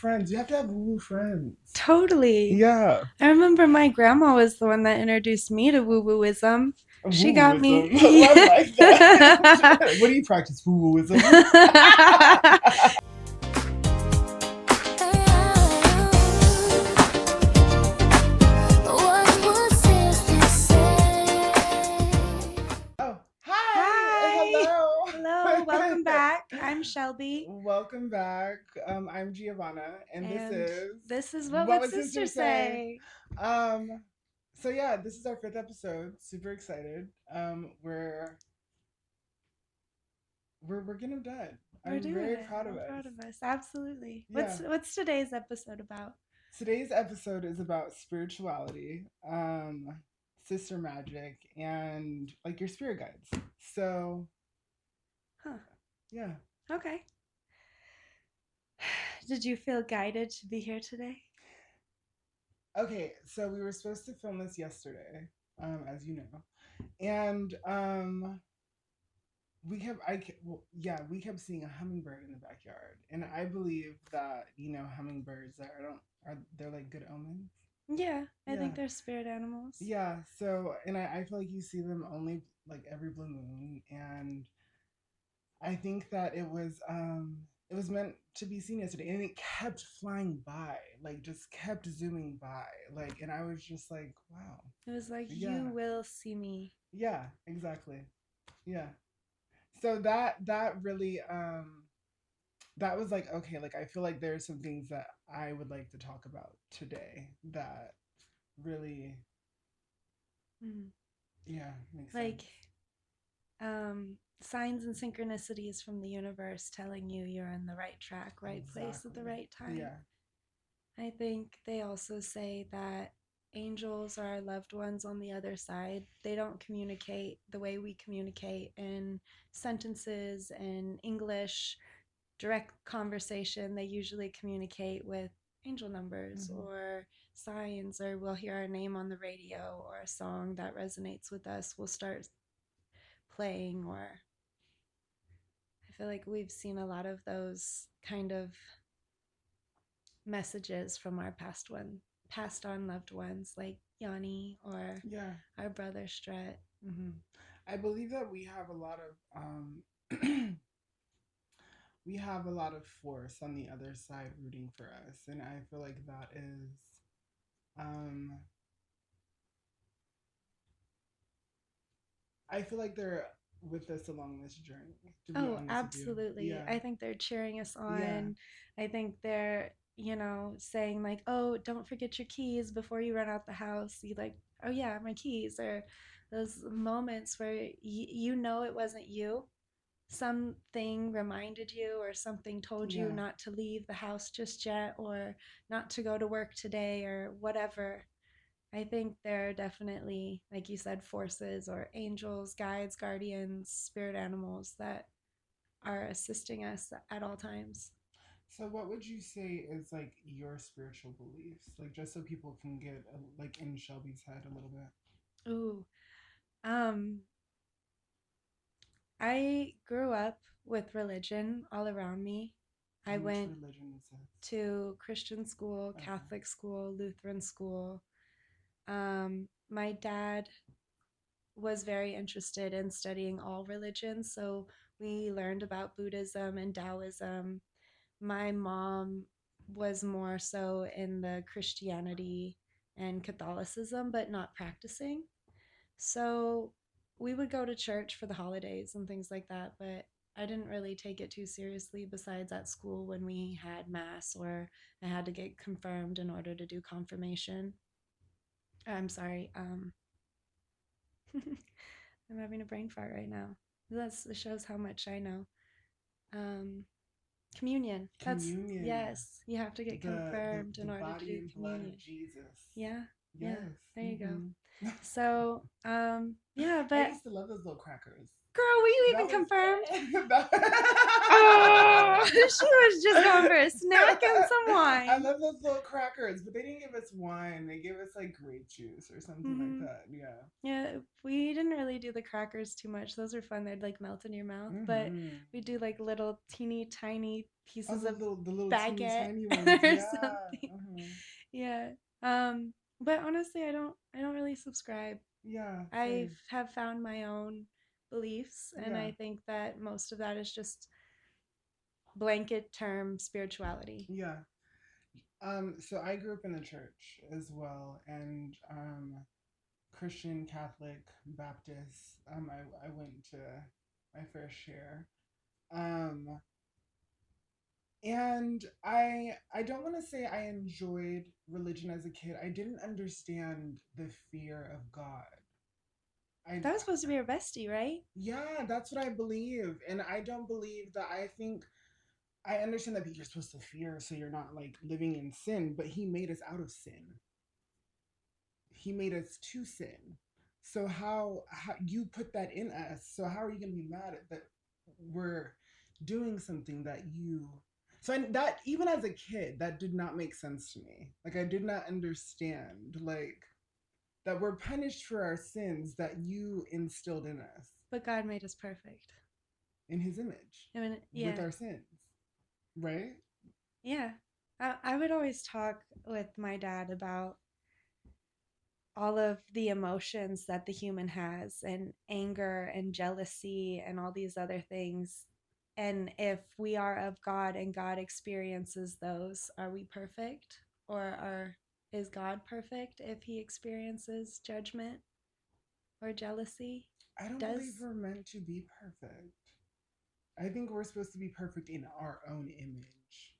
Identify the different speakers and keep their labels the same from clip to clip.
Speaker 1: friends. You have to have woo-woo friends.
Speaker 2: Totally.
Speaker 1: Yeah.
Speaker 2: I remember my grandma was the one that introduced me to woo-wooism. She got
Speaker 1: Woo-wooism.
Speaker 2: me.
Speaker 1: I like that. What do you practice? Woo-wooism? Oh, hi.
Speaker 2: Hi. Hello.
Speaker 1: Hello.
Speaker 2: Welcome back. I'm Shelby,
Speaker 1: Welcome back. I'm Giovanna, and this
Speaker 2: and
Speaker 1: is
Speaker 2: this is What
Speaker 1: What
Speaker 2: Would
Speaker 1: Would
Speaker 2: Sister
Speaker 1: Sisters Say?
Speaker 2: Say?
Speaker 1: Um, so yeah, this is our fifth episode. Super excited. We're getting done.
Speaker 2: We're
Speaker 1: I'm
Speaker 2: doing
Speaker 1: very
Speaker 2: it.
Speaker 1: proud of
Speaker 2: I'm
Speaker 1: us.
Speaker 2: proud of us. Absolutely.
Speaker 1: Yeah.
Speaker 2: What's today's episode about?
Speaker 1: Today's episode is about spirituality, sister magic, and like your spirit guides. So
Speaker 2: Huh.
Speaker 1: yeah.
Speaker 2: Okay. Did you feel guided to be here today?
Speaker 1: Okay, so we were supposed to film this yesterday, as you know, and we kept seeing a hummingbird in the backyard, and I believe that hummingbirds are they're like good omens.
Speaker 2: Yeah, I
Speaker 1: Yeah,
Speaker 2: think they're spirit animals.
Speaker 1: yeah. So, and I feel like you see them only like every blue moon, and I think that it was meant to be seen yesterday, and it kept flying by, like just kept zooming by, like, and I was just like, wow,
Speaker 2: It was like,
Speaker 1: yeah,
Speaker 2: you will see me.
Speaker 1: yeah, exactly, yeah. So that really that was like, okay, like I feel like there's some things that I would like to talk about today that really,
Speaker 2: Mm.
Speaker 1: yeah, makes
Speaker 2: Like,
Speaker 1: sense.
Speaker 2: signs and synchronicities from the universe telling you you're on the right track, right place at the
Speaker 1: Exactly.
Speaker 2: right time.
Speaker 1: Yeah.
Speaker 2: I think they also say that angels are our loved ones on the other side. They don't communicate the way we communicate in sentences and English, direct conversation. They usually communicate with angel numbers
Speaker 1: Hmm.
Speaker 2: or signs, or we'll hear our name on the radio or a song that resonates with us. We'll start playing, or I feel like we've seen a lot of those kind of messages from our passed on loved ones, like Yanni or
Speaker 1: Yeah.
Speaker 2: our brother Stret.
Speaker 1: Hmm. I believe that we have a lot of we have a lot of force on the other side rooting for us, and I feel like that is um I feel like they're with us along this journey, to be
Speaker 2: Oh,
Speaker 1: honest with you.
Speaker 2: absolutely.
Speaker 1: Yeah.
Speaker 2: I think they're cheering us
Speaker 1: Yeah.
Speaker 2: on. I think they're, saying like, "Oh, don't forget your keys before you run out the house." You like, "Oh yeah, my keys." Or those moments where you know it wasn't you. Something reminded you, or something told you
Speaker 1: Yeah.
Speaker 2: not to leave the house just yet, or not to go to work today, or whatever. I think there are definitely, like you said, forces or angels, guides, guardians, spirit animals that are assisting us at all times.
Speaker 1: So what would you say is like your spiritual beliefs? Like just so people can get like in Shelby's head a little bit.
Speaker 2: Ooh, um, I grew up with religion all around me. I
Speaker 1: And which
Speaker 2: went
Speaker 1: religion is this?
Speaker 2: to Christian school,
Speaker 1: Okay.
Speaker 2: Catholic school, Lutheran school. My dad was very interested in studying all religions, so we learned about Buddhism and Taoism. My mom was more so in the Christianity and Catholicism, but not practicing. So we would go to church for the holidays and things like that, but I didn't really take it too seriously besides at school when we had mass or I had to get confirmed in order to do confirmation. I'm sorry. I'm having a brain fart right now. That shows how much I know. Um, Communion. That's,
Speaker 1: Communion.
Speaker 2: yes, you have to get
Speaker 1: The
Speaker 2: confirmed in
Speaker 1: the
Speaker 2: order to
Speaker 1: body
Speaker 2: do
Speaker 1: and blood of
Speaker 2: communion.
Speaker 1: Jesus.
Speaker 2: Yeah, yeah,
Speaker 1: Yes.
Speaker 2: there you go.
Speaker 1: Hmm.
Speaker 2: So, yeah,
Speaker 1: I
Speaker 2: but
Speaker 1: used to love those little crackers.
Speaker 2: Girl, will you
Speaker 1: That
Speaker 2: even
Speaker 1: was
Speaker 2: confirmed?
Speaker 1: that,
Speaker 2: Oh, she was just going for a snack and some
Speaker 1: I
Speaker 2: wine.
Speaker 1: love those little crackers, but they didn't give us wine. They gave us like grape juice or something like
Speaker 2: Hmm.
Speaker 1: that. Yeah.
Speaker 2: Yeah, we didn't really do the crackers too much. Those are fun. They'd like melt in your mouth. But
Speaker 1: Mm-hmm.
Speaker 2: we do like little teeny tiny
Speaker 1: Oh,
Speaker 2: pieces of
Speaker 1: the little teeny
Speaker 2: baguette
Speaker 1: tiny ones.
Speaker 2: or
Speaker 1: Yeah.
Speaker 2: something.
Speaker 1: Uh-huh.
Speaker 2: Yeah. But honestly, I don't really subscribe.
Speaker 1: Yeah.
Speaker 2: I
Speaker 1: Same.
Speaker 2: have found my own beliefs, and
Speaker 1: Yeah.
Speaker 2: I think that most of that is just blanket term spirituality.
Speaker 1: Yeah. So I grew up in the church as well, and Christian, Catholic, Baptist. I went to my fair share. Um, and I don't want to say I enjoyed religion as a kid. I didn't understand the fear of God. I
Speaker 2: That was supposed to be your bestie, right?
Speaker 1: Yeah, that's what I believe, and I don't believe that. I think I understand that you're supposed to fear, so you're not like living in sin. But He made us out of sin. He made us to sin. So how you put that in us? So how are you going to be mad at that we're doing something that you so that even as a kid that did not make sense to me. Like I did not understand like that we're punished for our sins that you instilled in us
Speaker 2: But God made us perfect.
Speaker 1: in His image
Speaker 2: I mean,
Speaker 1: with
Speaker 2: yeah,
Speaker 1: our sins, right?
Speaker 2: yeah. I would always talk with my dad about all of the emotions that the human has, and anger and jealousy and all these other things. And if we are of God and God experiences those, are we perfect? Or is God perfect if he experiences judgment or jealousy?
Speaker 1: I don't believe
Speaker 2: Does
Speaker 1: we're meant to be perfect. I think we're supposed to be perfect in our own image.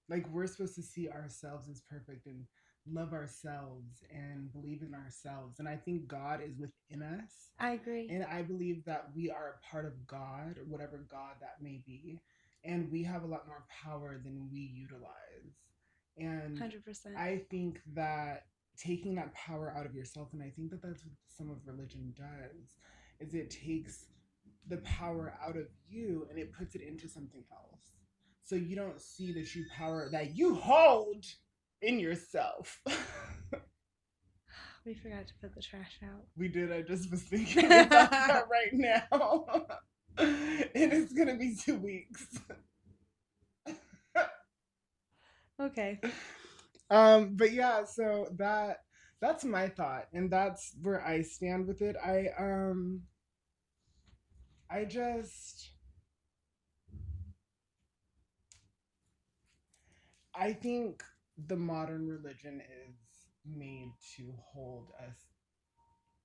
Speaker 1: Like we're supposed to see ourselves as perfect and love ourselves and believe in ourselves. And I think God is within us.
Speaker 2: I agree.
Speaker 1: And I believe that we are a part of God or whatever God that may be. And we have a lot more power than we utilize. And
Speaker 2: 100%.
Speaker 1: I think that taking that power out of yourself, and I think that that's what some of religion does, is it takes the power out of you and it puts it into something else. So you don't see the true power that you hold in yourself.
Speaker 2: We forgot to put the trash
Speaker 1: We did. I just was thinking about that
Speaker 2: out.
Speaker 1: right now. And it's going to be 2 weeks.
Speaker 2: Okay.
Speaker 1: But yeah, so that's my thought and that's where I stand with it. I just I think the modern religion is made to hold us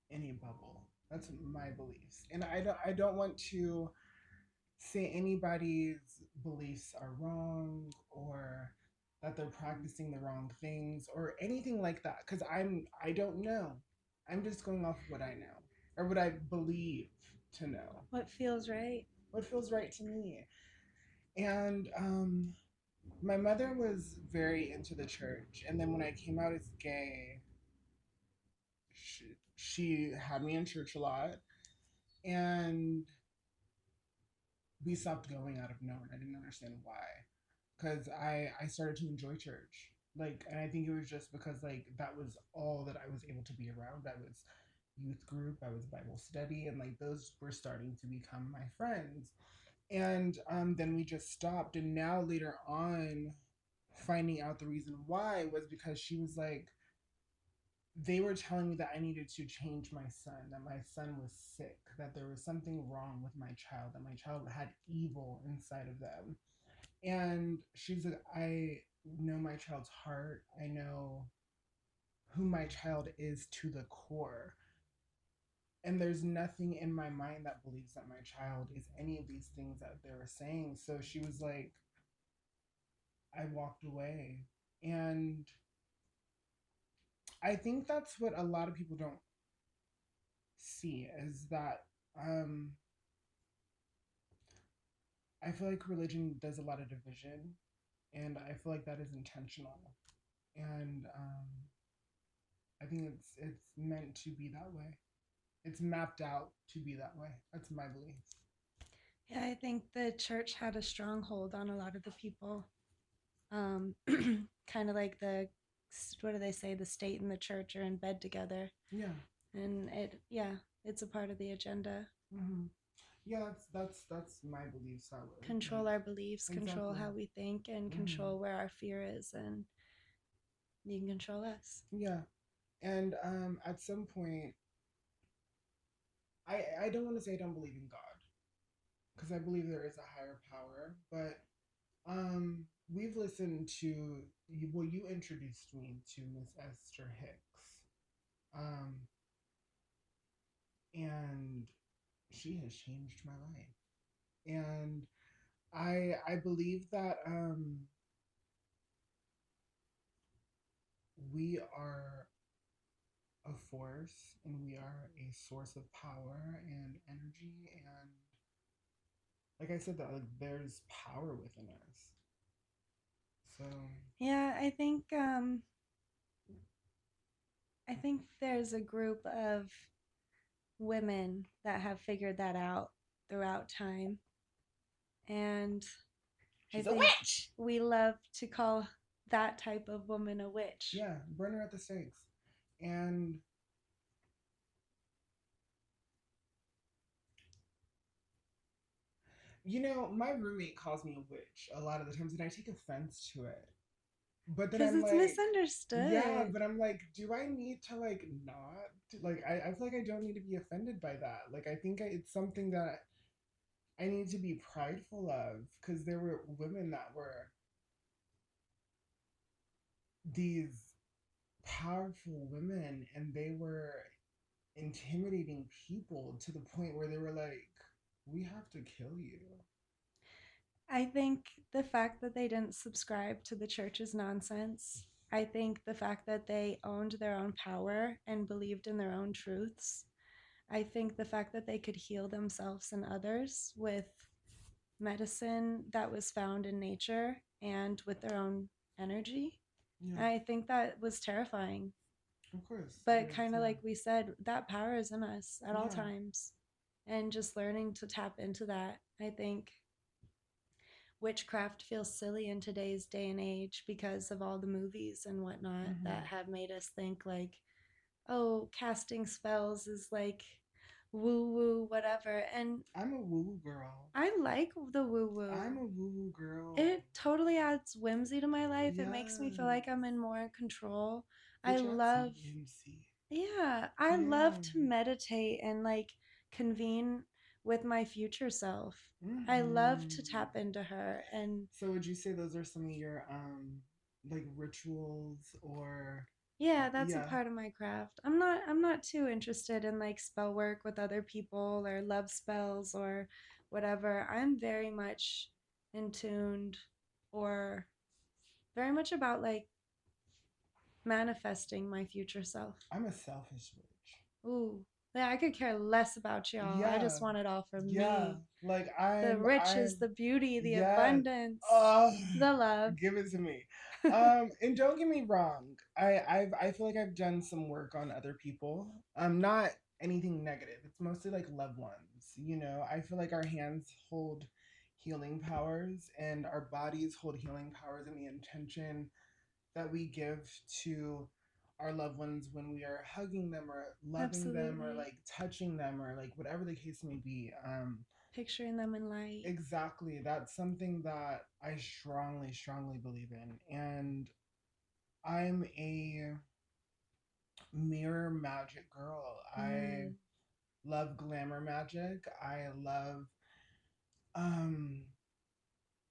Speaker 1: in a bubble. That's my beliefs. And I don't want to say anybody's beliefs are wrong or that they're practicing the wrong things or anything like that cuz I don't know. I'm just going off of what I know or what I believe to know.
Speaker 2: What feels right?
Speaker 1: What feels right to me. And my mother was very into the church and then when I came out as gay, she had me in church a lot and we stopped going out of nowhere. I didn't understand why because I started to enjoy church. Like, and I think it was just because like that was all that I was able to be around. I was youth group, I was Bible study, and like those were starting to become my friends. And then we just stopped. And now later on, finding out the reason why was because she was like, they were telling me that I needed to change my son, that my son was sick, that there was something wrong with my child, that my child had evil inside of them. And she's like, I know my child's heart. I know who my child is to the core. And there's nothing in my mind that believes that my child is any of these things that they were saying. So she was like, I walked away. And I think that's what a lot of people don't see is that um, I feel like religion does a lot of division. And I feel like that is intentional. And I think it's meant to be that way. it's mapped out to be that way. That's my belief.
Speaker 2: Yeah, I think the church had a stronghold on a lot of the people. Um, kind of like the, what do they say, the state and the church are in bed together.
Speaker 1: Yeah.
Speaker 2: And yeah, it's a part of the agenda.
Speaker 1: Mm-hmm. Yeah, that's my beliefs. That would
Speaker 2: Control
Speaker 1: like
Speaker 2: our beliefs, control
Speaker 1: exactly.
Speaker 2: how we think, and
Speaker 1: Mm-hmm.
Speaker 2: control where our fear is, and you can control us.
Speaker 1: Yeah, and at some point, I don't want to say I don't believe in God because I believe there is a higher power, but we've listened to you. Well, you introduced me to Miss Esther Hicks, um, and she has changed my life. And I believe that we are a force and we are a source of power and energy, and like I said, that like there's power within us. So
Speaker 2: Yeah, I think there's a group of women that have figured that out throughout time. And I
Speaker 1: she's a
Speaker 2: think
Speaker 1: witch.
Speaker 2: we love to call that type of woman a witch.
Speaker 1: Yeah, burn her at the stakes. And my roommate calls me a witch a lot of the times, and I take offense to it. But then
Speaker 2: Because
Speaker 1: I'm
Speaker 2: it's
Speaker 1: like, yeah,
Speaker 2: misunderstood.
Speaker 1: but I'm like, do I need to like not like I feel like I don't need to be offended by that. Like I think it's something that I need to be prideful of because there were women that were these powerful women and they were intimidating people to the point where they were like, we have to kill you.
Speaker 2: I think the fact that they didn't subscribe to the church's nonsense. I think the fact that they owned their own power and believed in their own truths. I think the fact that they could heal themselves and others with medicine that was found in nature and with their own energy.
Speaker 1: Yeah,
Speaker 2: I think that was terrifying.
Speaker 1: of course it
Speaker 2: But
Speaker 1: is.
Speaker 2: kind of
Speaker 1: Yeah,
Speaker 2: like we said, that power is in us at all
Speaker 1: yeah.
Speaker 2: times. And just learning to tap into that, I think witchcraft feels silly in today's day and age because of all the movies and whatnot that
Speaker 1: Mm-hmm.
Speaker 2: have made us think like, oh, casting spells is like woo woo, whatever. And
Speaker 1: I'm a woo woo girl.
Speaker 2: I like the woo
Speaker 1: I'm
Speaker 2: woo.
Speaker 1: a woo woo girl.
Speaker 2: It totally adds whimsy to my life. It makes me feel like
Speaker 1: Yes.
Speaker 2: I'm in more control. I
Speaker 1: Which adds
Speaker 2: love,
Speaker 1: whimsy.
Speaker 2: yeah, I love
Speaker 1: Yeah.
Speaker 2: to meditate and like convene with my future self. I love to
Speaker 1: Mm-hmm.
Speaker 2: tap into her. And
Speaker 1: So would you say those are some of your like rituals or
Speaker 2: yeah, that's a
Speaker 1: yeah.
Speaker 2: part of my craft. I'm not too interested in like spell work with other people or love spells or whatever. I'm very much in tuned or very much about like manifesting my future self.
Speaker 1: I'm a selfish witch.
Speaker 2: Ooh, yeah, I could care less about y'all. I
Speaker 1: Yeah.
Speaker 2: just want it all for
Speaker 1: Yeah.
Speaker 2: me.
Speaker 1: Like
Speaker 2: The
Speaker 1: I'm
Speaker 2: riches, the beauty, the
Speaker 1: yes.
Speaker 2: abundance,
Speaker 1: Oh,
Speaker 2: the love.
Speaker 1: give it to me. And don't get me wrong. I feel like I've done some work on other people. Not anything negative. It's mostly like loved ones. I feel like our hands hold healing powers and our bodies hold healing powers, and the intention that we give to our loved ones when we are hugging them or loving them or
Speaker 2: Absolutely.
Speaker 1: like touching them or like whatever the case may be.
Speaker 2: Picturing them in light.
Speaker 1: Exactly. That's something that I strongly, strongly believe in. And I'm a mirror magic girl. I
Speaker 2: Mm.
Speaker 1: love glamour magic. I love, um,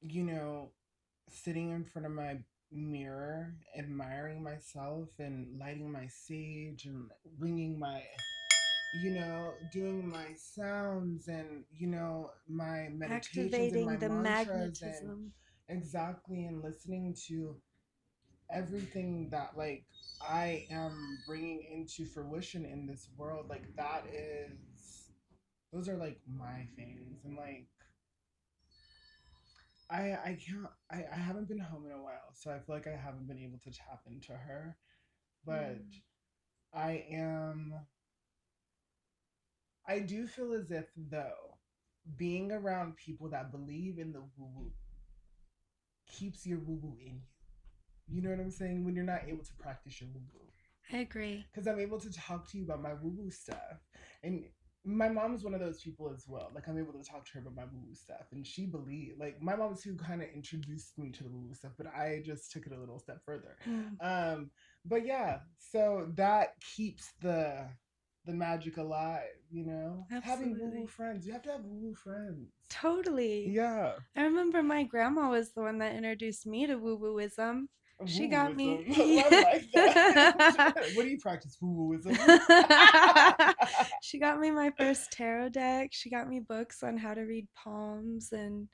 Speaker 1: you know, sitting in front of my mirror, admiring myself and lighting my sage and ringing my, doing my sounds and, my meditations and my
Speaker 2: Activating the
Speaker 1: mantras and
Speaker 2: magnetism.
Speaker 1: exactly, and listening to everything that like I am bringing into fruition in this world. Like those are like my things. And like I can't I haven't been home in a while, so I feel like I haven't been able to tap into her. But
Speaker 2: Mm.
Speaker 1: I am I do feel as if though being around people that believe in the woo woo keeps your woo woo in you. You know what I'm saying? When you're not able to practice your woo woo.
Speaker 2: I agree.
Speaker 1: Because I'm able to talk to you about my woo woo stuff. And my mom is one of those people as well. Like, I'm able to talk to her about my woo woo stuff. And she believed, like, my mom is who kind of introduced me to the woo woo stuff, but I just took it a little step further.
Speaker 2: Mm,
Speaker 1: Um, but yeah, so that keeps the magic alive, you know? Having woo woo
Speaker 2: absolutely.
Speaker 1: friends. You have to have woo woo friends.
Speaker 2: Totally.
Speaker 1: Yeah.
Speaker 2: I remember my grandma was the one that introduced me to woo wooism. She
Speaker 1: Woo
Speaker 2: got me.
Speaker 1: wooism. I like that. What do you practice? Woo wooism?
Speaker 2: She got me my first tarot deck. She got me books on how to read palms. And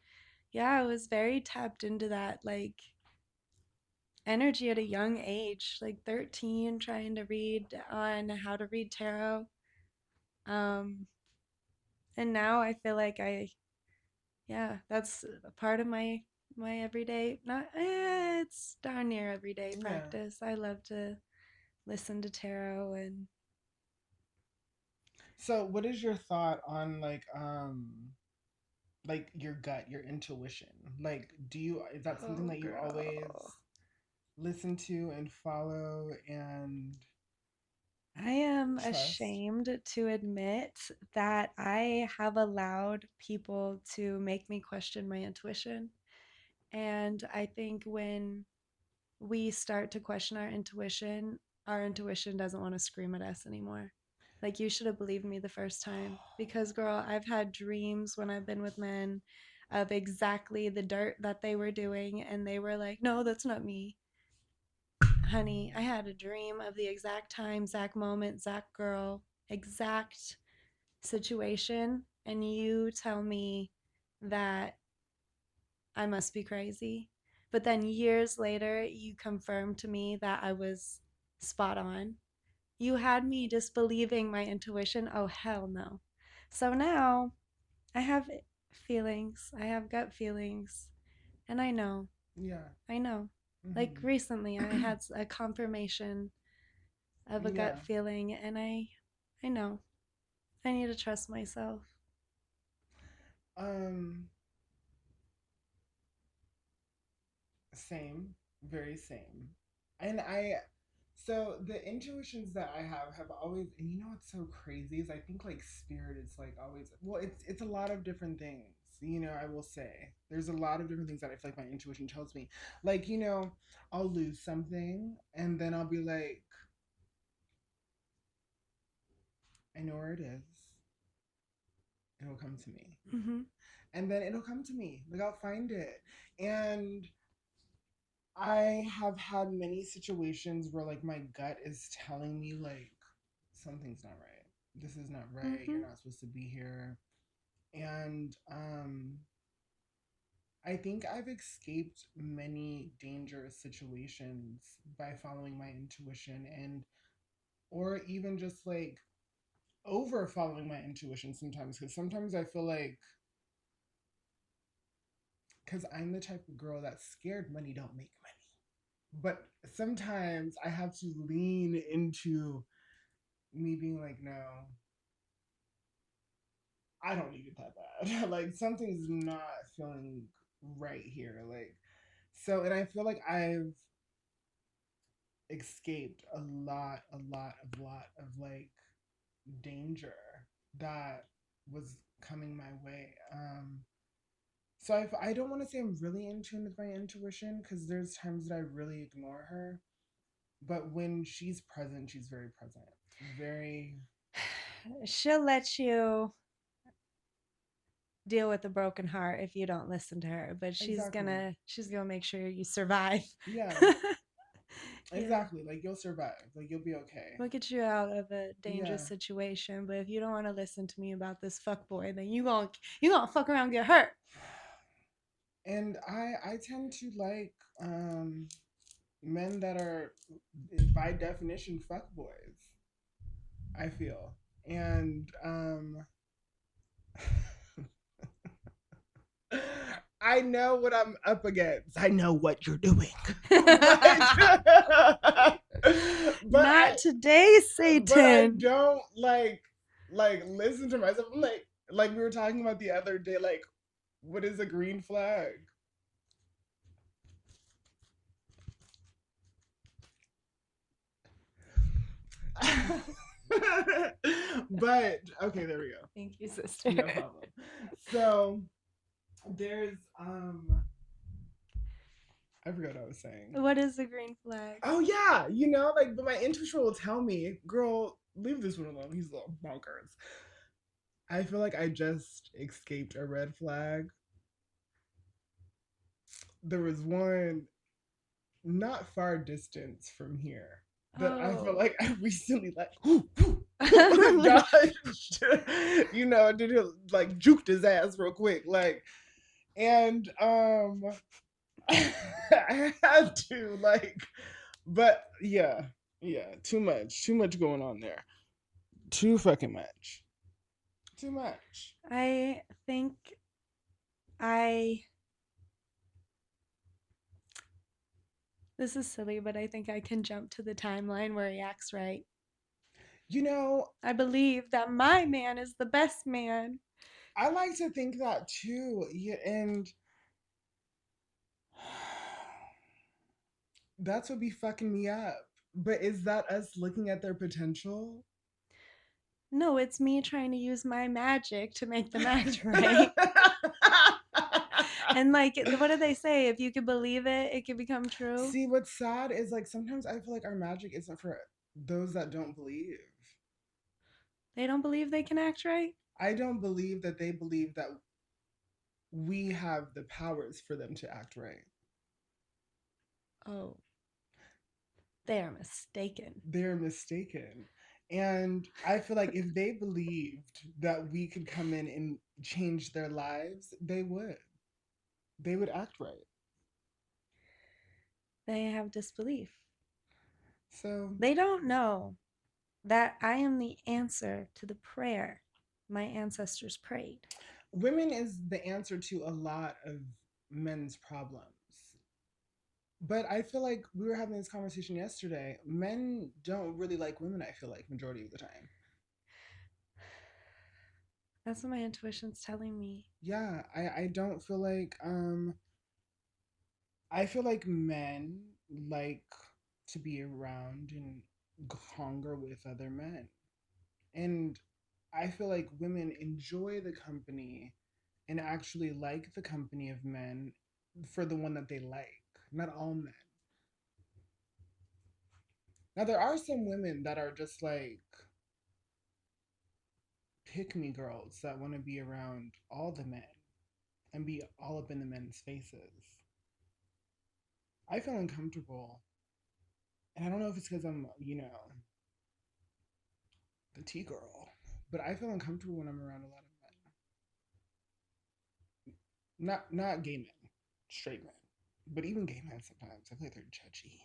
Speaker 2: yeah, I was very tapped into that like energy at a young age, like 13, trying to read on how to read tarot. Um, and now I feel like yeah, that's a part of my everyday, not it's darn near everyday
Speaker 1: Yeah.
Speaker 2: practice. I love to listen to tarot and
Speaker 1: So, what is your thought on like your gut, your intuition? Like, do you is that something
Speaker 2: oh
Speaker 1: that you always
Speaker 2: girl.
Speaker 1: listen to and follow and
Speaker 2: I am
Speaker 1: trust?
Speaker 2: ashamed to admit that I have allowed people to make me question my intuition. And I think when we start to question our intuition doesn't want to scream at us anymore. Like, you should have believed me the first time. Because, girl, I've had dreams when I've been with men of exactly the dirt that they were doing, and they were like, no, that's not me. Honey, I had a dream of the exact time, exact moment, exact girl, exact situation, and you tell me that I must be crazy. But then years later, you confirmed to me that I was spot on. You had me disbelieving my intuition. Oh, hell no. So now I have feelings, I have gut feelings, and I know,
Speaker 1: Yeah.
Speaker 2: I know. Like
Speaker 1: Hmm.
Speaker 2: recently, I had a confirmation of a
Speaker 1: Yeah.
Speaker 2: gut feeling, and I know. I need to trust myself.
Speaker 1: Um, Same, very same. And so the intuitions that I have always, and you know what's so crazy is I think like spirit is like always, well, it's a lot of different things. You know, I will say there's a lot of different things that I feel like my intuition tells me. Like, you know, I'll lose something and then I'll be like, I know where it is. It'll come to me.
Speaker 2: Mm-hmm.
Speaker 1: And then it'll come to me. Like, I'll find it. And I have had many situations where like my gut is telling me like something's not right. This is not right.
Speaker 2: Mm-hmm.
Speaker 1: You're not supposed to be here. And I think I've escaped many dangerous situations by following my intuition and or even just like over following my intuition sometimes because sometimes I feel like because I'm the type of girl that's scared money don't make money. But sometimes I have to lean into me being like, no, I don't need it that bad. Like something's not feeling right here. Like so, and I feel like I've escaped a lot of like danger that was coming my way. So I don't want to say I'm really in tune with my intuition because there's times that I really ignore her, but when she's present, she's very present. Very
Speaker 2: She'll let you deal with a broken heart if you don't listen to her, but
Speaker 1: exactly.
Speaker 2: she's gonna make sure you survive.
Speaker 1: Yeah,
Speaker 2: Yeah.
Speaker 1: exactly. Like you'll survive. Like you'll be okay.
Speaker 2: We'll get you out of a dangerous
Speaker 1: Yeah.
Speaker 2: situation, but if you don't want to listen to me about this fuck boy, then you gonna fuck around and get hurt.
Speaker 1: And I tend to like men that are by definition fuck boys. I feel. And I know what I'm up against. I know what you're doing. but but I
Speaker 2: Not today,
Speaker 1: but I
Speaker 2: Satan.
Speaker 1: don't like like listen to myself. I'm like we were talking about the other day, like what is a green flag? But okay, there we go.
Speaker 2: Thank you, sister.
Speaker 1: No problem. So there's I forgot what I was saying.
Speaker 2: What is a green flag?
Speaker 1: Oh yeah, you know, like but my intuition will tell me, girl, leave this one alone. He's a little bonkers. I feel like I just escaped a red flag. There was one not far distance from here that I feel
Speaker 2: Oh.
Speaker 1: like I recently like dodged, you know, did it like juked his ass real quick, like, and I had to like, but yeah, yeah, too much going on there, too fucking much, too much.
Speaker 2: I think I this is silly, but I think I can jump to the timeline where he acts right.
Speaker 1: You know,
Speaker 2: I believe that my man is the best man.
Speaker 1: I like to think that too. Yeah, and that's what be fucking me up. But is that us looking at their potential?
Speaker 2: No, it's me trying to use my magic to make them act right. And like, what do they say? If you could believe it, it could become true.
Speaker 1: See, what's sad is like sometimes I feel like our magic isn't for those that don't believe.
Speaker 2: They don't believe they can act right.
Speaker 1: I don't believe that they believe that we have the powers for them to act right.
Speaker 2: Oh, they are mistaken.
Speaker 1: They're mistaken. And I feel like if they believed that we could come in and change their lives, they would. They would act right.
Speaker 2: They have disbelief.
Speaker 1: So,
Speaker 2: They don't know that I am the answer to the prayer my ancestors prayed.
Speaker 1: women is the answer to a lot of men's problems. But I feel like we were having this conversation yesterday. Men don't really like women, I feel like, majority of the time.
Speaker 2: That's what my intuition's telling me.
Speaker 1: Yeah, I don't feel like I feel like men like to be around and hunger with other men. And I feel like women enjoy the company and actually like the company of men for the one that they like. Not all men. Now there are some women that are just like pick me girls that want to be around all the men and be all up in the men's faces. I feel uncomfortable. And I don't know if it's because I'm, you know, the T girl, but I feel uncomfortable when I'm around a lot of men. Not gay men, straight men. But even gay men sometimes. I feel like they're judgy,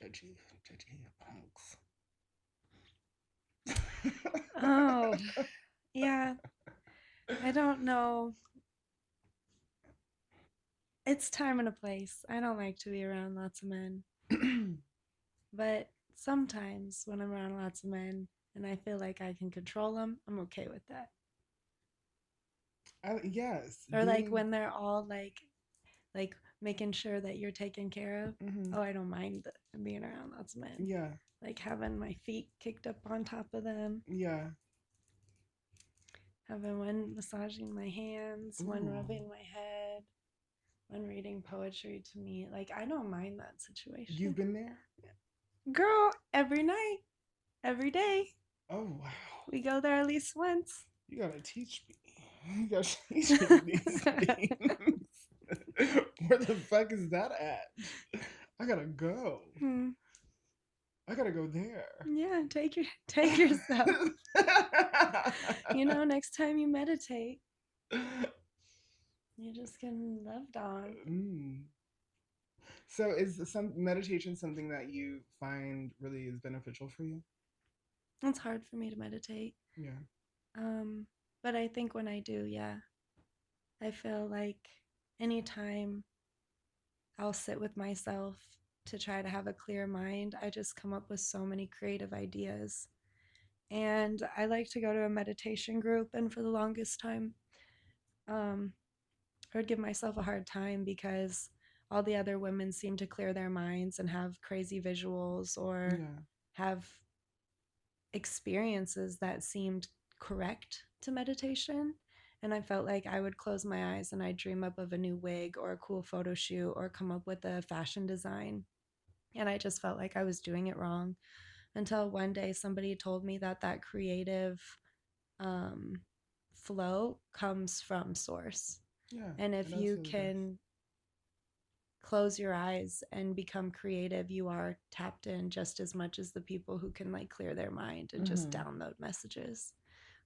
Speaker 1: judgy
Speaker 2: Oh, yeah. I don't know. It's time and a place. I don't like to be around lots of men.
Speaker 1: punks.
Speaker 2: But sometimes when I'm around lots of men and I feel like I can control them, I'm okay with that.
Speaker 1: Yes,
Speaker 2: Or like
Speaker 1: being.
Speaker 2: when they're all like making sure that you're taken care of.
Speaker 1: Hmm.
Speaker 2: Oh, I don't mind being around lots of men.
Speaker 1: Yeah,
Speaker 2: Like having my feet kicked up on top of them,
Speaker 1: yeah.
Speaker 2: having one massaging my hands, one
Speaker 1: Ooh,
Speaker 2: rubbing my head, one reading poetry to me. Like I don't mind that
Speaker 1: you've
Speaker 2: situation.
Speaker 1: been there?
Speaker 2: Girl, every night, every day.
Speaker 1: Oh wow.
Speaker 2: We go there at least once.
Speaker 1: You gotta teach me. You gotta teach me these things. Where the fuck is that at? I gotta go.
Speaker 2: Hmm.
Speaker 1: I gotta go there.
Speaker 2: Yeah, take yourself. You know, next time you meditate, you're just getting loved on.
Speaker 1: Mm. So is some meditation something that you find really is beneficial for you?
Speaker 2: It's hard for me to meditate.
Speaker 1: Yeah.
Speaker 2: Um, but I think when I do, yeah, I feel like anytime I'll sit with myself to try to have a clear mind, I just come up with so many creative ideas. And I like to go to a meditation group. And for the longest time, um, I would give myself a hard time because all the other women seem to clear their minds and have crazy visuals or
Speaker 1: Yeah.
Speaker 2: have experiences that seemed correct to meditation. And I felt like I would close my eyes and I'd dream up of a new wig or a cool photo shoot or come up with a fashion design. And I just felt like I was doing it wrong until one day somebody told me that that creative um, flow comes from source.
Speaker 1: Yeah,
Speaker 2: And
Speaker 1: it
Speaker 2: if you
Speaker 1: absolutely does.
Speaker 2: can close your eyes and become creative, you are tapped in just as much as the people who can like clear their mind and just
Speaker 1: Mm-hmm.
Speaker 2: download messages.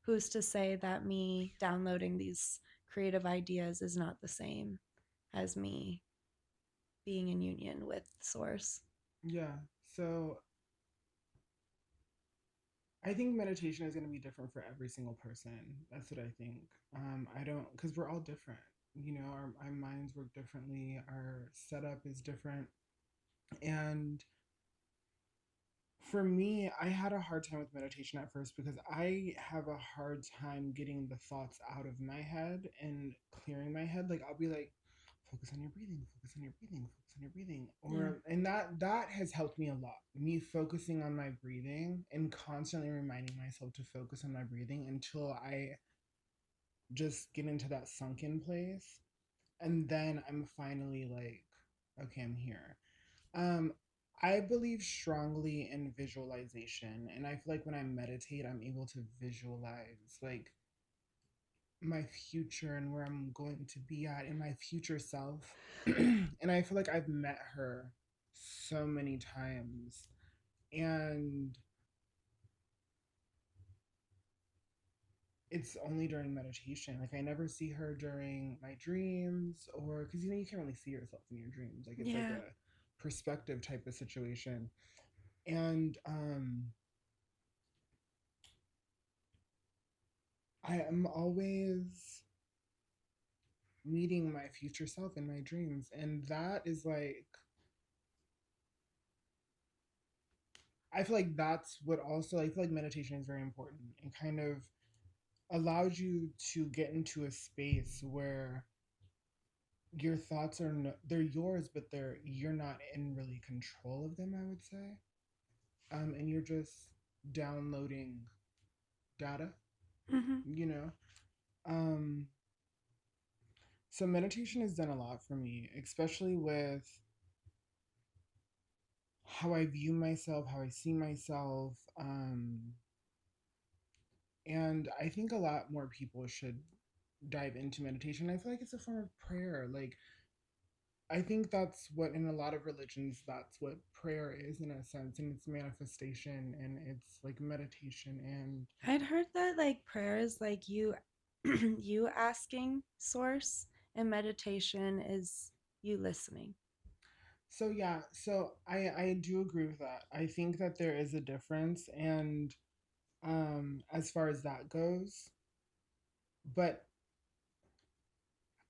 Speaker 2: Who's to say that me downloading these creative ideas is not the same as me being in union with source?
Speaker 1: Yeah. So I think meditation is going to be different for every single person. That's what I think. I don't, because we're all different. You know, our minds work differently, our setup is different. And for me, I had a hard time with meditation at first because I have a hard time getting the thoughts out of my head and clearing my head. Like, I'll be like, focus on your breathing, focus on your breathing, focus on your breathing.
Speaker 2: Yeah.
Speaker 1: And that has helped me a lot. Me focusing on my breathing and constantly reminding myself to focus on my breathing until I just get into that sunken place. And then I'm finally like, okay, I'm here. Um, I believe strongly in visualization, and I feel like when I meditate, I'm able to visualize like my future and where I'm going to be at in my future self. And I feel like I've met her so many times, and it's only during meditation. Like I never see her during my dreams, or because you know you can't really see yourself in your dreams. Like it's like
Speaker 2: Yeah.
Speaker 1: a perspective type of situation. And I am always meeting my future self in my dreams. And that is like, I feel like that's what also, I feel like meditation is very important and kind of allows you to get into a space where your thoughts are no, they're yours, but you're not in really control of them, I would say. And you're just downloading data,
Speaker 2: Mm-hmm.
Speaker 1: you know. Um, so meditation has done a lot for me, especially with how I view myself, how I see myself. And I think a lot more people should dive into meditation. I feel like it's a form of prayer. Like, I think that's what, in a lot of religions, that's what prayer is in a sense, and it's manifestation and it's like meditation. And
Speaker 2: I'd heard that like prayer is like you you asking source and meditation is you listening.
Speaker 1: so, yeah, so I do agree with that. I think that there is a difference. And as far as that goes, but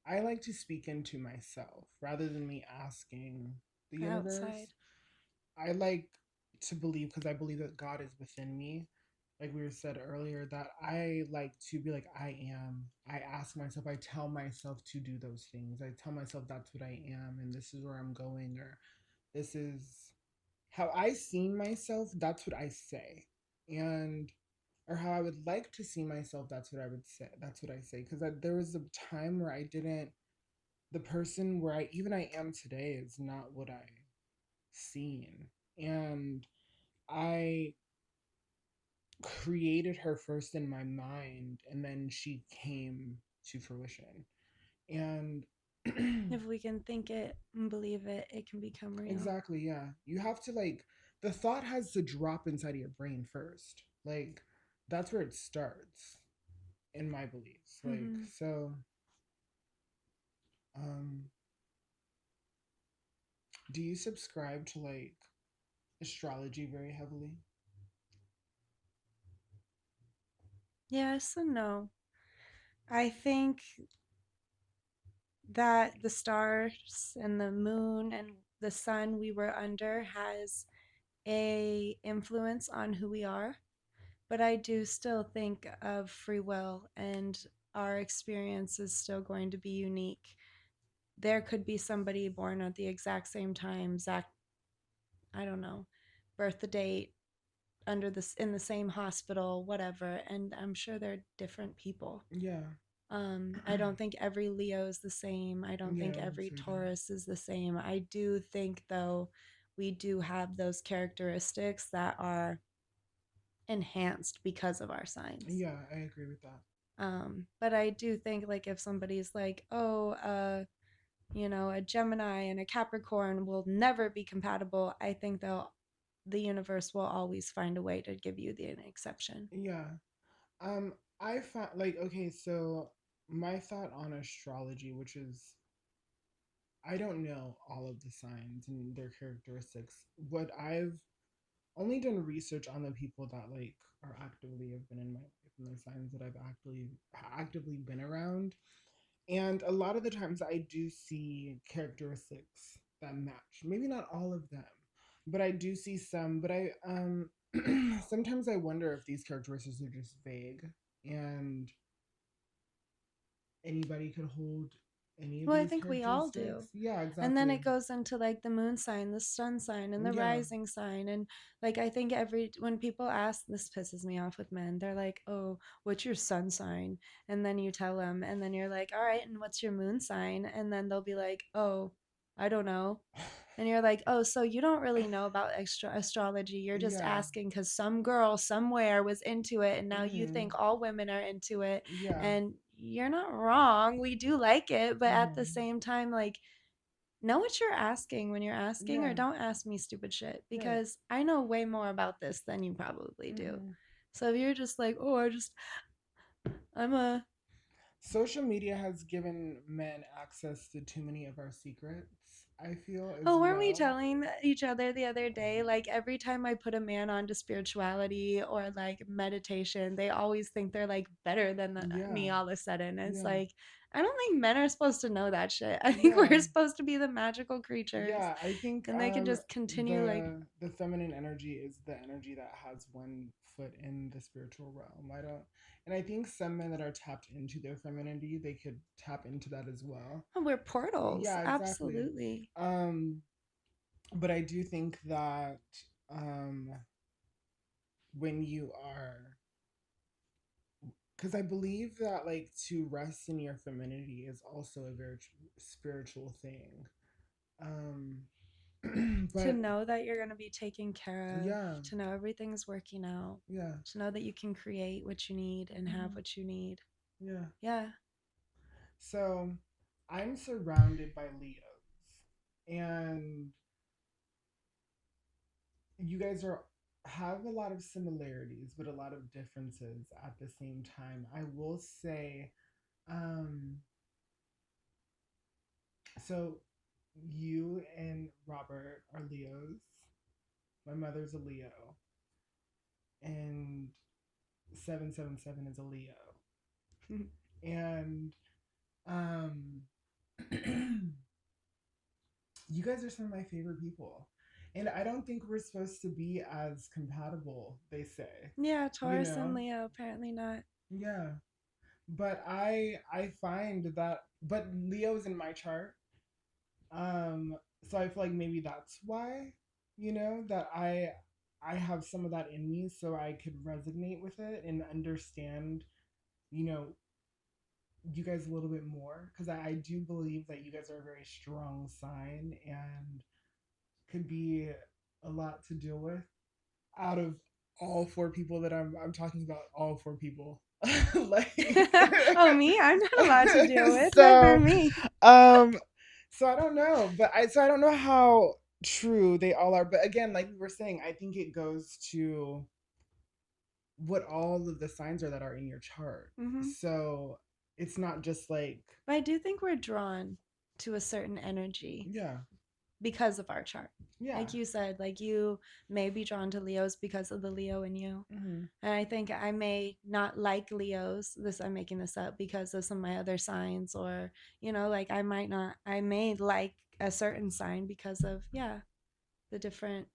Speaker 1: I like to speak into myself rather than me asking the
Speaker 2: Outside.
Speaker 1: universe. I like to believe, because I believe that God is within me. Like we were said earlier, that I like to be like I am. I ask myself, I tell myself to do those things. I tell myself that's what I am and this is where I'm going, or this is how I see myself, that's what I say. And or how I would like to see myself, that's what I would say. That's what I say. Because there was a time where I didn't, the person where I am today is not what I seen. And I created her first in my mind and then she came to fruition. And
Speaker 2: If we can think it and believe it, it can become real.
Speaker 1: exactly, yeah. You have to like, the thought has to drop inside of your brain first. Like, that's where it starts, in my beliefs. Like,
Speaker 2: Mm-hmm.
Speaker 1: so, um, do you subscribe to like astrology very heavily?
Speaker 2: Yes and no. I think that the stars and the moon and the sun we were under has a influence on who we are, but I do still think of free will, and our experience is still going to be unique. There could be somebody born at the exact same time, exact, I don't know, birth the date, under this in the same hospital, whatever, and I'm sure they're different people.
Speaker 1: Yeah.
Speaker 2: I don't think every Leo is the same. I don't
Speaker 1: Yeah,
Speaker 2: think every
Speaker 1: that's what I do.
Speaker 2: Taurus is the same. I do think, though, we do have those characteristics that are enhanced because of our signs.
Speaker 1: Yeah, I agree with that.
Speaker 2: But I do think, like, if somebody's like, oh, a Gemini and a Capricorn will never be compatible, I think the universe will always find a way to give you the exception.
Speaker 1: Yeah. I found like okay, so my thought on astrology, which is I don't know all of the signs and their characteristics. What I've only done research on the people that like are actively have been in my life and the signs that I've actively been around. And a lot of the times I do see characteristics that match. Maybe not all of them, but I do see some. But I sometimes I wonder if these characteristics are just vague and anybody could hold any of
Speaker 2: Well, I
Speaker 1: these
Speaker 2: think we all
Speaker 1: characteristics.
Speaker 2: do.
Speaker 1: Yeah,
Speaker 2: And then
Speaker 1: exactly.
Speaker 2: it goes into like the moon sign, the sun sign, and the
Speaker 1: Yeah.
Speaker 2: rising sign. And like, I think when people ask, this pisses me off with men, they're like, oh, what's your sun sign? And then you tell them, and then you're like, all right, and what's your moon sign? And then they'll be like, oh, I don't know. And you're like, oh, so you don't really know about extra astrology. You're just
Speaker 1: Yeah.
Speaker 2: asking because some girl somewhere was into it, and now you
Speaker 1: Mm-hmm.
Speaker 2: think all women are into it.
Speaker 1: Yeah.
Speaker 2: And you're not wrong. We do like it, but at the
Speaker 1: Mm-hmm.
Speaker 2: same time, like, know what you're asking when you're asking,
Speaker 1: Yeah.
Speaker 2: or don't ask me stupid shit
Speaker 1: Right.
Speaker 2: because I know way more about this than you probably do.
Speaker 1: Mm-hmm.
Speaker 2: So if you're just like, oh, I'm a
Speaker 1: Social media has given men access to too many of our secrets, I feel, as
Speaker 2: Oh, weren't we
Speaker 1: well.
Speaker 2: telling each other the other day? Like every time I put a man onto spirituality or like meditation, they always think they're like better than
Speaker 1: Yeah.
Speaker 2: me all of a sudden. It's
Speaker 1: Yeah.
Speaker 2: like, I don't think men are supposed to know that shit. I think
Speaker 1: Yeah.
Speaker 2: we're supposed to be the magical creatures
Speaker 1: Yeah, I think
Speaker 2: and they can just continue like,
Speaker 1: the feminine energy is the energy that has one foot in the spiritual realm. I don't and I think some men that are tapped into their femininity, they could tap into that as well.
Speaker 2: oh, we're portals.
Speaker 1: Yeah, exactly.
Speaker 2: Absolutely.
Speaker 1: Um but I do think that um when you are because I believe that like to rest in your femininity is also a very spiritual thing. Um
Speaker 2: To
Speaker 1: but
Speaker 2: know that you're going to be taken care of,
Speaker 1: yeah,
Speaker 2: to know everything's working out,
Speaker 1: yeah.
Speaker 2: to know that you can create what you need and have
Speaker 1: Hmm.
Speaker 2: what you need.
Speaker 1: Yeah.
Speaker 2: Yeah.
Speaker 1: So I'm surrounded by Leos, and you guys are have a lot of similarities, but a lot of differences at the same time. I will say, um, so you and Robert are Leos. My mother's a Leo, and 777 is a Leo, and um. you guys are some of my favorite people. And I don't think we're supposed to be as compatible, they say.
Speaker 2: Yeah,
Speaker 1: You
Speaker 2: Taurus and
Speaker 1: know?
Speaker 2: Leo, apparently not.
Speaker 1: Yeah. But I find that but Leo's in my chart. So I feel like maybe that's why, that I have some of that in me so I could resonate with it and understand, you know, you guys a little bit more because I do believe that you guys are a very strong sign and could be a lot to deal with out of all four people that I'm talking about all four people like
Speaker 2: Oh, me? I'm not a lot to deal with. Good for
Speaker 1: so
Speaker 2: me.
Speaker 1: um so I don't know I don't know how true they all are but again like we were saying I think it goes to what all of the signs are that are in your chart
Speaker 2: Hmm.
Speaker 1: so it's not just like
Speaker 2: But I do think we're drawn to a certain energy
Speaker 1: yeah
Speaker 2: because of our chart.
Speaker 1: yeah
Speaker 2: Like you said, like you may be drawn to Leos because of the Leo in you.
Speaker 1: mm-hmm.
Speaker 2: And I think I may not like Leos. I'm making this up because of some of my other signs, or, like I might not, I may like a certain sign because of, yeah, the different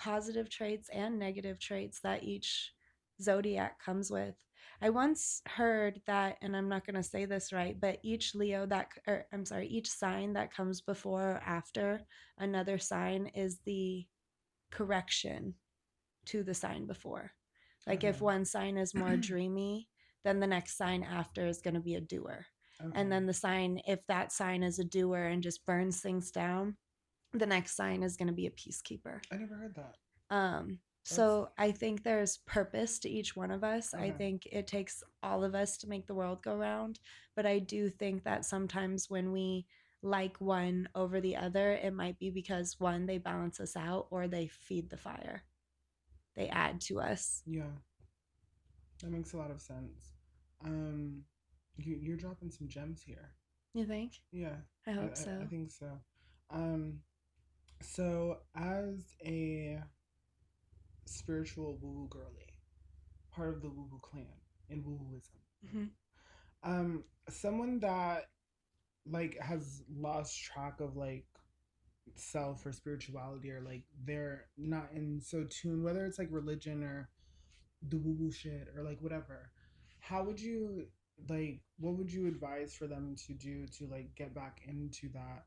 Speaker 2: positive traits and negative traits that each zodiac comes with. I once heard that, and I'm not going to say this right, but each Leo that, or I'm sorry, each sign that comes before or after another sign is the correction to the sign before. Like if
Speaker 1: Okay.
Speaker 2: one sign is more dreamy, then the next sign after is going to be a doer. And
Speaker 1: Okay.
Speaker 2: then the sign, if that sign is a doer and just burns things down, the next sign is going to be a peacekeeper.
Speaker 1: I never heard that. That's
Speaker 2: So I think there's purpose to each one of us. I
Speaker 1: okay.
Speaker 2: think it takes all of us to make the world go round. But I do think that sometimes when we like one over the other, it might be because one, they balance us out, or they feed the fire, they add to us.
Speaker 1: Yeah, that makes a lot of sense. Um, you're dropping some gems here.
Speaker 2: You think?
Speaker 1: Yeah,
Speaker 2: I
Speaker 1: I,
Speaker 2: hope
Speaker 1: I
Speaker 2: so.
Speaker 1: think so. Um, so as a spiritual woo woo girly, part of the woo woo clan in woo wooism,
Speaker 2: Mm-hmm.
Speaker 1: someone that like has lost track of like self or spirituality, or like they're not in so tune, whether it's like religion or the woo woo shit or like whatever, how would you like, what would you advise for them to do to like get back into that?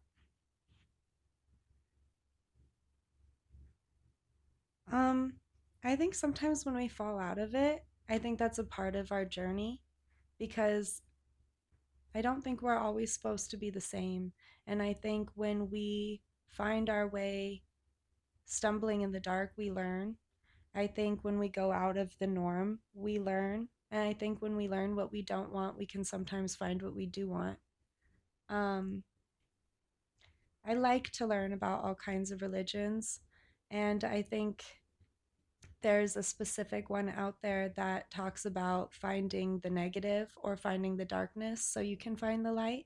Speaker 2: Um, I think sometimes when we fall out of it, I think that's a part of our journey because I don't think we're always supposed to be the same. And I think when we find our way stumbling in the dark, we learn. I think when we go out of the norm, we learn. And I think when we learn what we don't want, we can sometimes find what we do want. Um, I like to learn about all kinds of religions. And I think there's a specific one out there that talks about finding the negative or finding the darkness so you can find the light.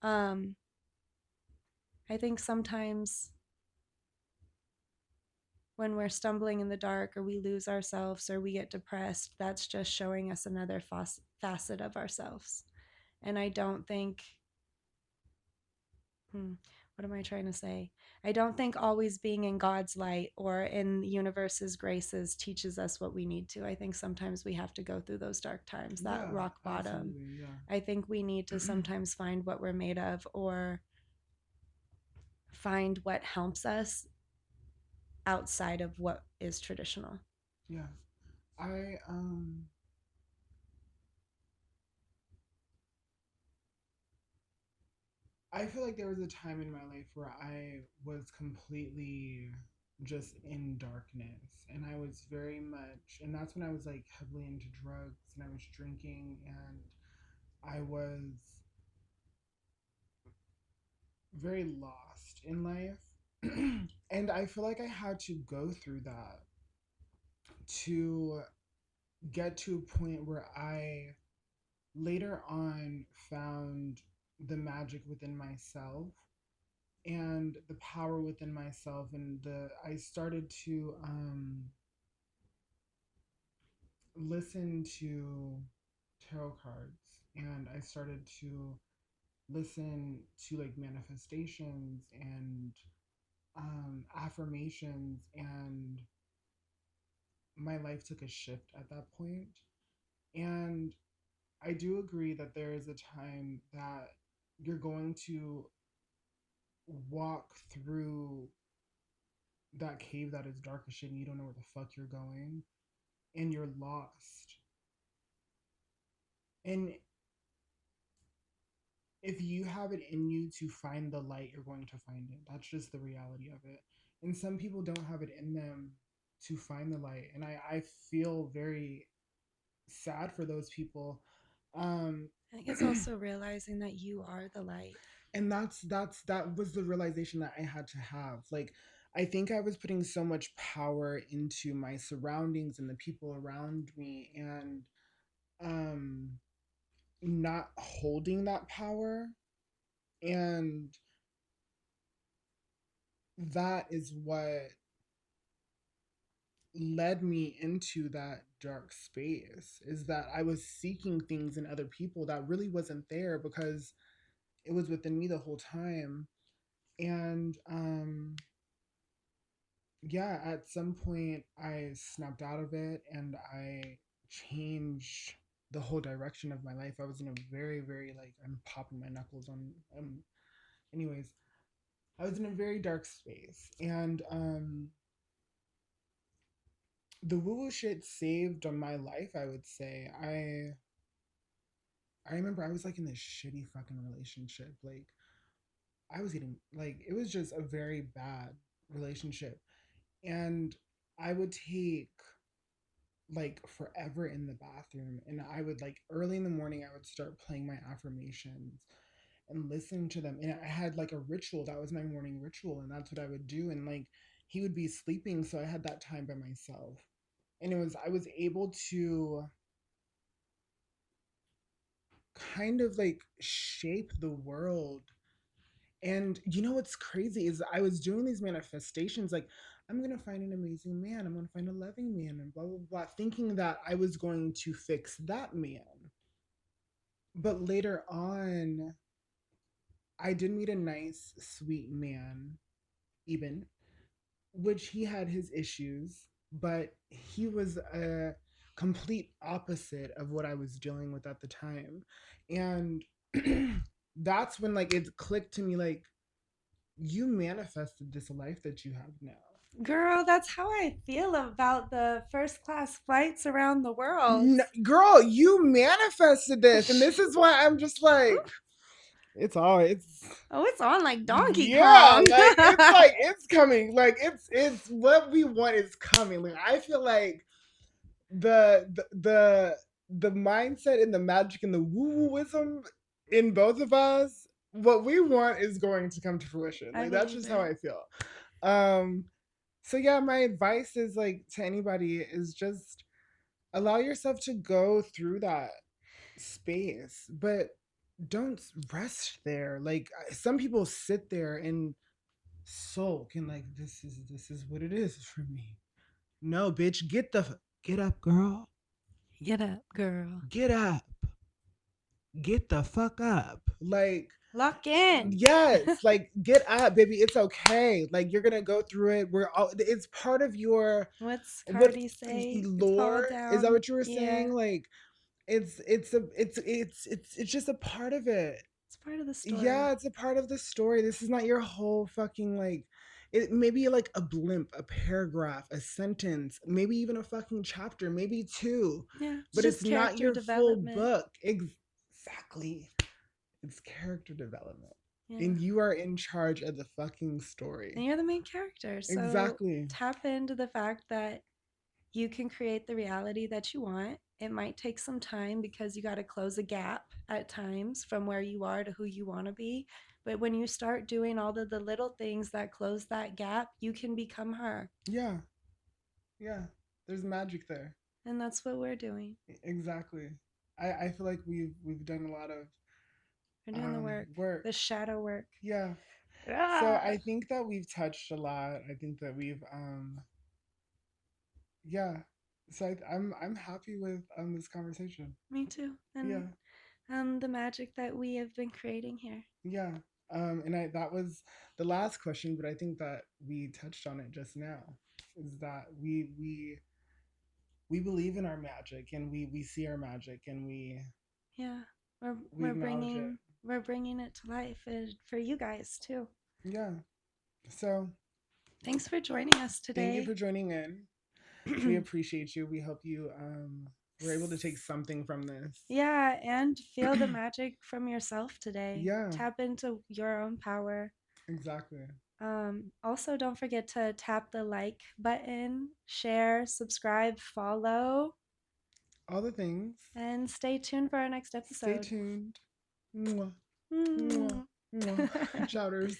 Speaker 2: Um, I think sometimes when we're stumbling in the dark or we lose ourselves or we get depressed, that's just showing us another facet of ourselves. And I don't think, what am I trying to say? I don't think always being in God's light or in the universe's graces teaches us what we need to. I think sometimes we have to go through those dark times, that
Speaker 1: Yeah,
Speaker 2: rock bottom.
Speaker 1: absolutely. Yeah.
Speaker 2: I think we need to sometimes find what we're made of or find what helps us outside of what is traditional.
Speaker 1: Yeah, I I feel like there was a time in my life where I was completely just in darkness, and I was very much, and that's when I was like heavily into drugs and I was drinking, and I was very lost in life. And I feel like I had to go through that to get to a point where I later on found the magic within myself and the power within myself, and the I started to listen to tarot cards, and I started to listen to like manifestations and affirmations, and my life took a shift at that point. And I do agree that there is a time that you're going to walk through that cave that is dark as shit and you don't know where the fuck you're going and you're lost. And if you have it in you to find the light, you're going to find it. That's just the reality of it. And some people don't have it in them to find the light. And I feel very sad for those people. Um,
Speaker 2: I think it's also realizing that you are the light.
Speaker 1: and that was the realization that I had to have. Like, I think I was putting so much power into my surroundings and the people around me, and um not holding that power, and that is what led me into that dark space, is that I was seeking things in other people that really wasn't there because it was within me the whole time. And yeah, at some point I snapped out of it and I changed the whole direction of my life. I was in a very, very like I'm popping my knuckles on anyways, I was in a very dark space and the woo woo shit saved on my life, I would say. I remember I was like in this shitty fucking relationship. Like I was getting like it was just a very bad relationship. And I would take like forever in the bathroom and I would like early in the morning I would start playing my affirmations and listen to them and I had like a ritual that was my morning ritual and that's what I would do and like he would be sleeping so I had that time by myself and it was I was able to kind of like shape the world. And you know what's crazy is I was doing these manifestations like I'm gonna find an amazing man, I'm gonna find a loving man, and blah blah blah, thinking that I was going to fix that man. But later on, I did meet a nice, sweet man, even, which he had his issues, but he was a complete opposite of what I was dealing with at the time. And that's when like it clicked to me like you manifested this life that you have now.
Speaker 2: Girl, that's how I feel about the first class flights around the world.
Speaker 1: Girl, you manifested this, and this is why I'm just like, it's all it's
Speaker 2: Oh, it's on like Donkey
Speaker 1: yeah,
Speaker 2: Kong.
Speaker 1: like it's coming, like it's what we want is coming. Like I feel like the mindset and the magic and the woo wooism in both of us, what we want is going to come to fruition.
Speaker 2: I
Speaker 1: Like that's
Speaker 2: believe
Speaker 1: just how
Speaker 2: it.
Speaker 1: I feel. Um, so yeah, my advice is like to anybody is just allow yourself to go through that space, but don't rest there. Like some people sit there and sulk and like this is what it is for me. No, bitch, get up, girl.
Speaker 2: Get up, girl.
Speaker 1: Get up. Get the fuck up. Like
Speaker 2: Lock in.
Speaker 1: yes, like get up, baby. It's okay. Like you're gonna go through it. We're all. It's part of your
Speaker 2: What's
Speaker 1: what
Speaker 2: Cardi say? It's fall
Speaker 1: lore. Is that
Speaker 2: down.
Speaker 1: what you were
Speaker 2: Yeah,
Speaker 1: saying? Like it's just a part of it.
Speaker 2: it's part of the
Speaker 1: Yeah,
Speaker 2: story.
Speaker 1: it's a part of the story. This is not your whole fucking like it maybe like a blimp, a paragraph, a sentence, maybe even a fucking chapter, maybe two.
Speaker 2: Yeah, it's
Speaker 1: But it's
Speaker 2: just
Speaker 1: not
Speaker 2: character
Speaker 1: your full
Speaker 2: development.
Speaker 1: book. Exactly. It's character development.
Speaker 2: Yeah.
Speaker 1: And you are in charge of the fucking
Speaker 2: And
Speaker 1: story.
Speaker 2: you're the main character. So
Speaker 1: Exactly.
Speaker 2: tap into the fact that you can create the reality that you want. It might take some time because you got to close a gap at times from where you are to who you want to be. But when you start doing all of the little things that close that gap, you can become her.
Speaker 1: Yeah. Yeah. There's magic there.
Speaker 2: And that's what we're doing.
Speaker 1: Exactly. I feel like we've done a lot of
Speaker 2: We're doing the work,
Speaker 1: work.
Speaker 2: the shadow work.
Speaker 1: Yeah. So
Speaker 2: Ah,
Speaker 1: I think that we've touched a lot. I think that we've yeah. So I'm happy with this conversation.
Speaker 2: me too. And
Speaker 1: Yeah.
Speaker 2: the magic that we have been creating here.
Speaker 1: Yeah. And I that was the last question, but I think that we touched on it just now. Is that we believe in our magic and we see our magic and
Speaker 2: Yeah,
Speaker 1: we acknowledge it.
Speaker 2: we're bringing it to life and for you guys too.
Speaker 1: Yeah. So
Speaker 2: Thanks for joining us
Speaker 1: thank you
Speaker 2: today.
Speaker 1: for joining in. We appreciate you. We hope you were able to take something from this.
Speaker 2: Yeah, and feel the magic from yourself today.
Speaker 1: Yeah,
Speaker 2: Tap into your own power.
Speaker 1: exactly.
Speaker 2: Also, don't forget to tap the like button, share, subscribe, follow,
Speaker 1: All the things.
Speaker 2: and stay tuned for our next
Speaker 1: Stay
Speaker 2: episode.
Speaker 1: tuned. Mwah, mwah,
Speaker 2: Mm.
Speaker 1: mwah. Shouters.